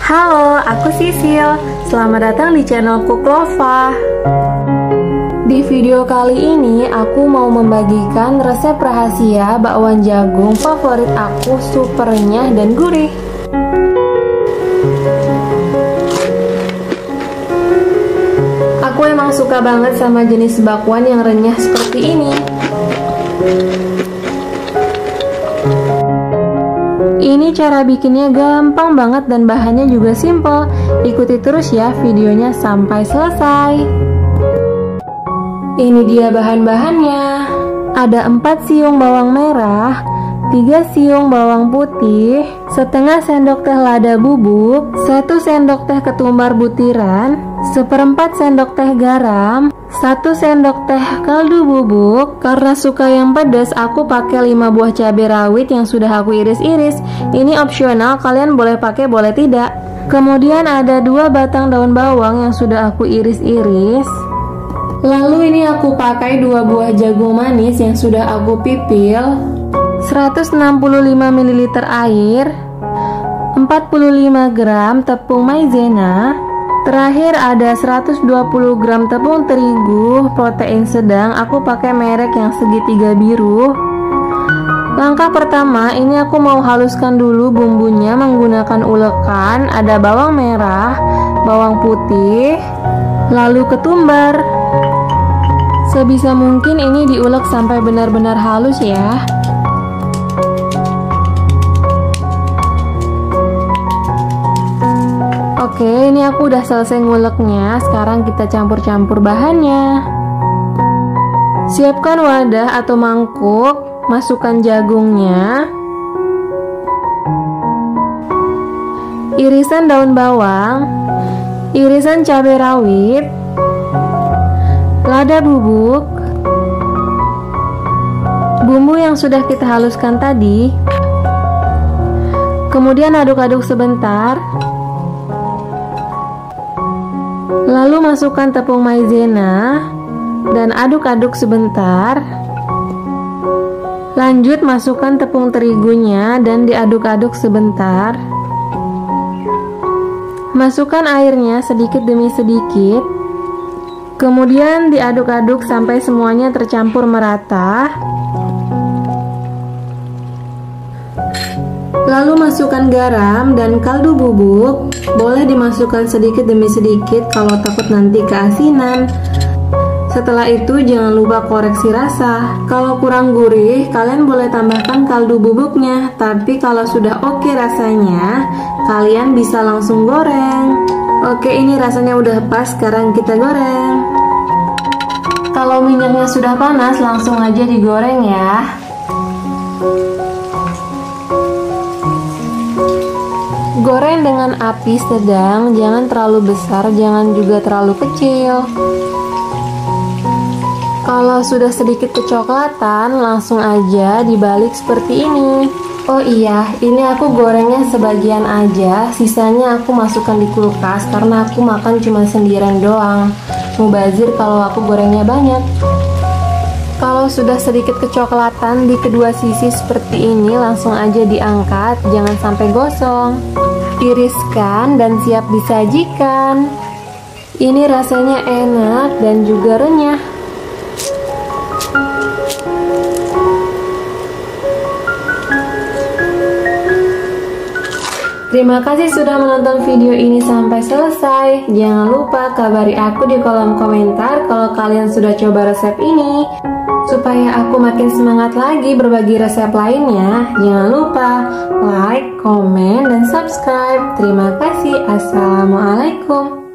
Halo, aku Sisil. Selamat datang di channel Kuklova. Di video kali ini aku mau membagikan resep rahasia bakwan jagung favorit aku, super renyah dan gurih. Aku emang suka banget sama jenis bakwan yang renyah seperti ini. Ini cara bikinnya gampang banget dan bahannya juga simple. Ikuti terus ya videonya sampai selesai. Ini dia bahan-bahannya. Ada 4 siung bawang merah, 3 siung bawang putih, setengah sendok teh lada bubuk, 1 sendok teh ketumbar butiran, 1/4 sendok teh garam, 1 sendok teh kaldu bubuk. Karena suka yang pedas, aku pakai 5 buah cabai rawit yang sudah aku iris-iris. Ini opsional, kalian boleh pakai boleh tidak. Kemudian ada 2 batang daun bawang yang sudah aku iris-iris. Lalu ini aku pakai 2 buah jagung manis yang sudah aku pipil, 165 ml air, 45 gram tepung maizena. Terakhir ada 120 gram tepung terigu protein sedang, aku pakai merek yang segitiga biru. Langkah pertama, ini aku mau haluskan dulu bumbunya menggunakan ulekan. Ada bawang merah, bawang putih, lalu ketumbar. Sebisa mungkin ini diulek sampai benar-benar halus ya. Oke, ini aku udah selesai nguleknya. Sekarang kita campur-campur bahannya. Siapkan wadah atau mangkuk, masukkan jagungnya, irisan daun bawang, irisan cabai rawit, lada bubuk, bumbu yang sudah kita haluskan tadi. Kemudian aduk-aduk sebentar. Lalu masukkan tepung maizena dan aduk-aduk sebentar. Lanjut masukkan tepung terigunya dan diaduk-aduk sebentar. Masukkan airnya sedikit demi sedikit. Kemudian diaduk-aduk sampai semuanya tercampur merata. Lalu masukkan garam dan kaldu bubuk. Boleh dimasukkan sedikit demi sedikit kalau takut nanti keasinan. Setelah itu jangan lupa koreksi rasa. Kalau kurang gurih, kalian boleh tambahkan kaldu bubuknya. Tapi kalau sudah oke rasanya, kalian bisa langsung goreng. Oke, ini rasanya udah pas, sekarang kita goreng. Kalau minyaknya sudah panas, langsung aja digoreng ya. Goreng dengan api sedang, jangan terlalu besar, jangan juga terlalu kecil. Kalau sudah sedikit kecoklatan, langsung aja dibalik seperti ini. Oh iya, ini aku gorengnya sebagian aja, sisanya aku masukkan di kulkas karena aku makan cuma sendirian doang. Mubazir kalau aku gorengnya banyak. Kalau sudah sedikit kecoklatan di kedua sisi seperti ini, langsung aja diangkat, jangan sampai gosong. Tiriskan dan siap disajikan. Ini rasanya enak dan juga renyah. Terima kasih sudah menonton video ini sampai selesai. Jangan lupa kabari aku di kolom komentar kalau kalian sudah coba resep ini, supaya aku makin semangat lagi berbagi resep lainnya. Jangan lupa like, komen, dan subscribe. Terima kasih. Assalamualaikum.